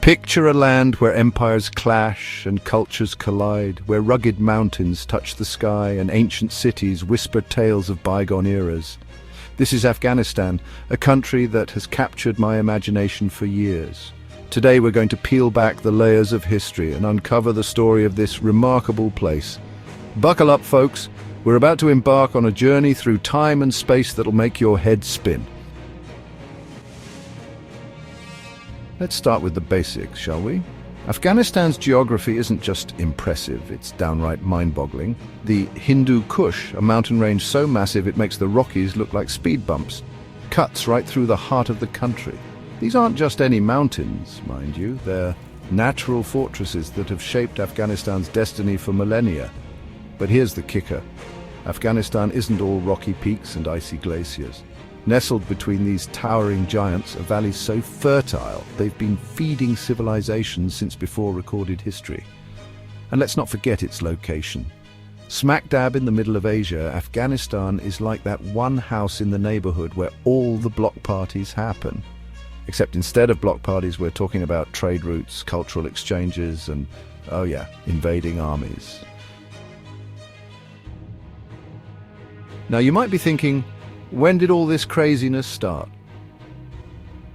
Picture a land where empires clash and cultures collide, where rugged mountains touch the sky and ancient cities whisper tales of bygone eras. This is Afghanistan, a country that has captured my imagination for years. Today we're going to peel back the layers of history and uncover the story of this remarkable place. Buckle up, folks. We're about to embark on a journey through time and space that'll make your head spin. Let's start with the basics, shall we? Afghanistan's geography isn't just impressive, it's downright mind-boggling. The Hindu Kush, a mountain range so massive it makes the Rockies look like speed bumps, cuts right through the heart of the country. These aren't just any mountains, mind you, they're natural fortresses that have shaped Afghanistan's destiny for millennia. But here's the kicker. Afghanistan isn't all rocky peaks and icy glaciers. Nestled between these towering giants are valleys so fertile they've been feeding civilizations since before recorded history. And let's not forget its location. Smack dab in the middle of Asia, Afghanistan is like that one house in the neighborhood where all the block parties happen. Except instead of block parties, we're talking about trade routes, cultural exchanges, and, oh yeah, invading armies. Now you might be thinking, when did all this craziness start?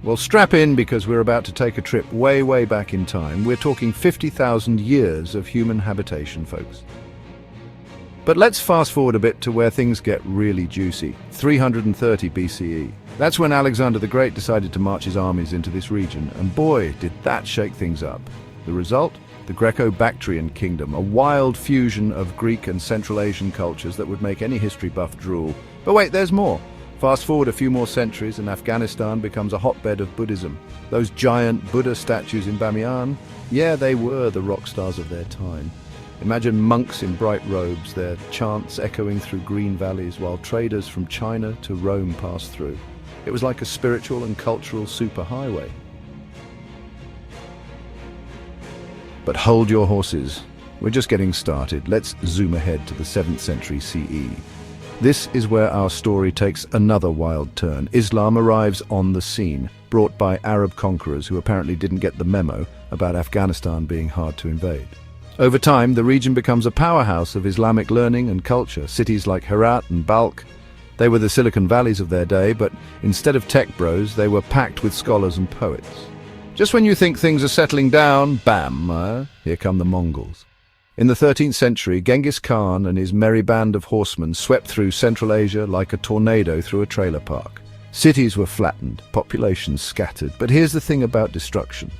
Well, strap in because we're about to take a trip way back in time. We're talking 50,000 years of human habitation, folks. But let's fast forward a bit to where things get really juicy. 330 BCE. That's when Alexander the Great decided to march his armies into this region, and boy, did that shake things up. The result? The Greco-Bactrian kingdom, a wild fusion of Greek and Central Asian cultures that would make any history buff drool. But wait, there's more. Fast forward a few more centuries and Afghanistan becomes a hotbed of Buddhism. Those giant Buddha statues in Bamiyan, yeah, they were the rock stars of their time. Imagine monks in bright robes, their chants echoing through green valleys while traders from China to Rome passed through. It was like a spiritual and cultural superhighway. But hold your horses. We're just getting started. Let's zoom ahead to the 7th century CE. This is where our story takes another wild turn. Islam arrives on the scene, brought by Arab conquerors who apparently didn't get the memo about Afghanistan being hard to invade. Over time, the region becomes a powerhouse of Islamic learning and culture. Cities like Herat and Balkh, they were the Silicon Valleys of their day, but instead of tech bros, they were packed with scholars and poets. Just when you think things are settling down, bam, here come the Mongols. In the 13th century, Genghis Khan and his merry band of horsemen swept through Central Asia like a tornado through a trailer park. Cities were flattened, populations scattered. But here's the thing about destruction.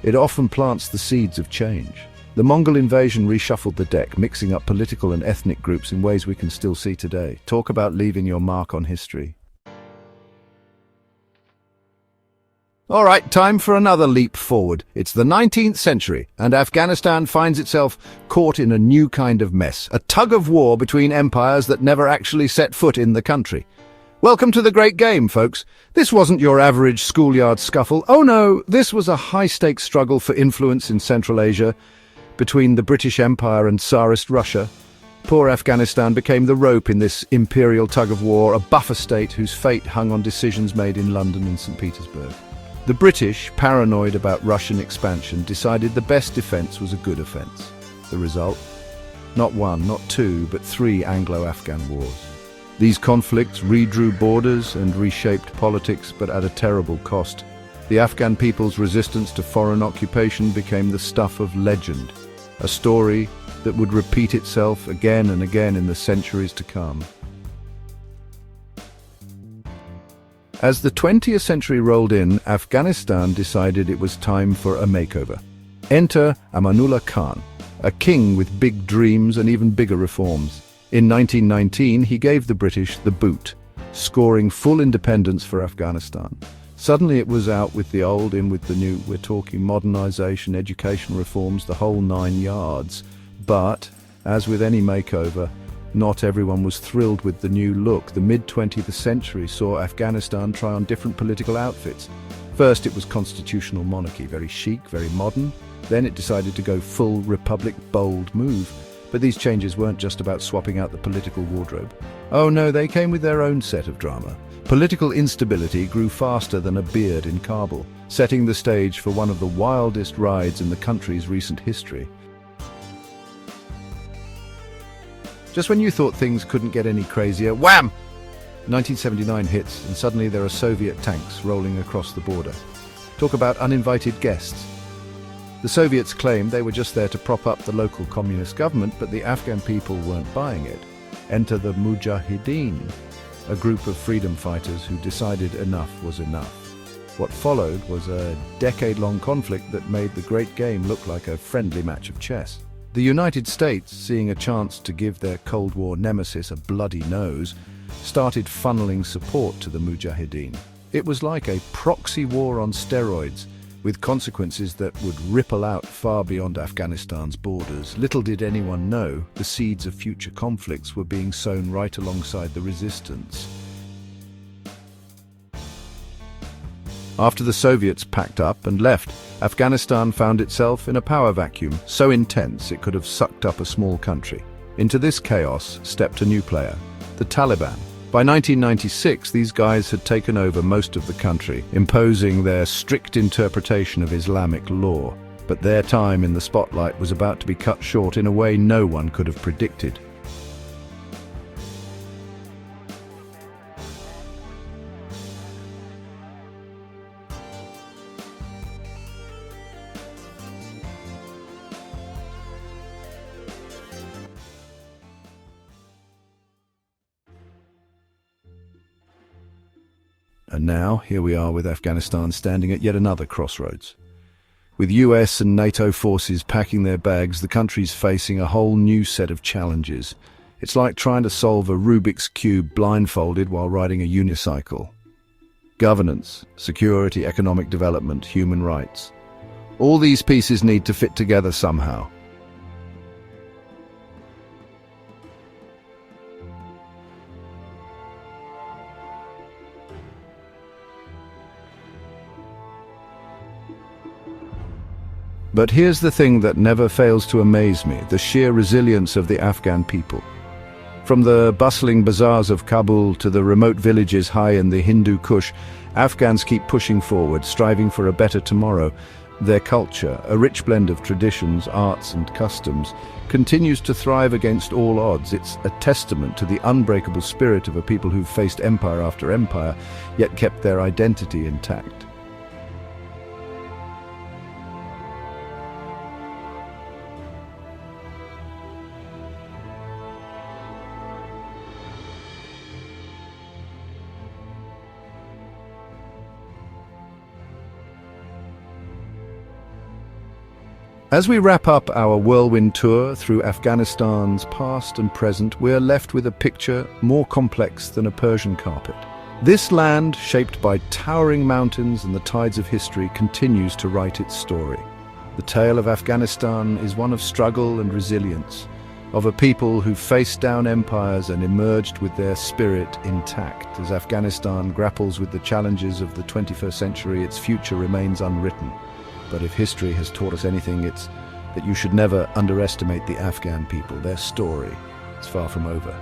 It often plants the seeds of change. The Mongol invasion reshuffled the deck, mixing up political and ethnic groups in ways we can still see today. Talk about leaving your mark on history. All right, time for another leap forward. It's the 19th century, and Afghanistan finds itself caught in a new kind of mess, a tug-of-war between empires that never actually set foot in the country. Welcome to the great game, folks. This wasn't your average schoolyard scuffle. Oh no, this was a high-stakes struggle for influence in Central Asia between the British Empire and Tsarist Russia. Poor Afghanistan became the rope in this imperial tug-of-war, a buffer state whose fate hung on decisions made in London and St. Petersburg. The British, paranoid about Russian expansion, decided the best defense was a good offense. The result? Not one, not two, but 3 Anglo-Afghan wars. These conflicts redrew borders and reshaped politics, but at a terrible cost. The Afghan people's resistance to foreign occupation became the stuff of legend, a story that would repeat itself again and again in the centuries to come. As the 20th century rolled in, Afghanistan decided it was time for a makeover. Enter Amanullah Khan, a king with big dreams and even bigger reforms. In 1919, he gave the British the boot, scoring full independence for Afghanistan. Suddenly it was out with the old, in with the new. We're talking modernization, education reforms, the whole 9 yards. But, as with any makeover, not everyone was thrilled with the new look. The mid-20th century saw Afghanistan try on different political outfits. First, it was constitutional monarchy, very chic, very modern. Then it decided to go full republic, bold move. But these changes weren't just about swapping out the political wardrobe. Oh no, they came with their own set of drama. Political instability grew faster than a beard in Kabul. setting the stage for one of the wildest rides in the country's recent history. Just when you thought things couldn't get any crazier, wham! 1979 hits, and suddenly there are Soviet tanks rolling across the border. Talk about uninvited guests. The Soviets claimed they were just there to prop up the local communist government, but the Afghan people weren't buying it. Enter the Mujahideen, a group of freedom fighters who decided enough was enough. What followed was a decade-long conflict that made the great game look like a friendly match of chess. The United States, seeing a chance to give their Cold War nemesis a bloody nose, started funneling support to the Mujahideen. It was like a proxy war on steroids, with consequences that would ripple out far beyond Afghanistan's borders. Little did anyone know the seeds of future conflicts were being sown right alongside the resistance. After the Soviets packed up and left, Afghanistan found itself in a power vacuum so intense it could have sucked up a small country. Into this chaos stepped a new player, the Taliban. By 1996, these guys had taken over most of the country, imposing their strict interpretation of Islamic law. But their time in the spotlight was about to be cut short in a way no one could have predicted. And now, here we are with Afghanistan standing at yet another crossroads. With US and NATO forces packing their bags, the country's facing a whole new set of challenges. It's like trying to solve a Rubik's Cube blindfolded while riding a unicycle. Governance, security, economic development, human rights. All these pieces need to fit together somehow. But here's the thing that never fails to amaze me, the sheer resilience of the Afghan people. From the bustling bazaars of Kabul to the remote villages high in the Hindu Kush, Afghans keep pushing forward, striving for a better tomorrow. Their culture, a rich blend of traditions, arts and customs, continues to thrive against all odds. It's a testament to the unbreakable spirit of a people who've faced empire after empire, yet kept their identity intact. As we wrap up our whirlwind tour through Afghanistan's past and present, we're left with a picture more complex than a Persian carpet. This land, shaped by towering mountains and the tides of history, continues to write its story. The tale of Afghanistan is one of struggle and resilience, of a people who faced down empires and emerged with their spirit intact. As Afghanistan grapples with the challenges of the 21st century, its future remains unwritten. But if history has taught us anything, it's that you should never underestimate the Afghan people. Their story is far from over.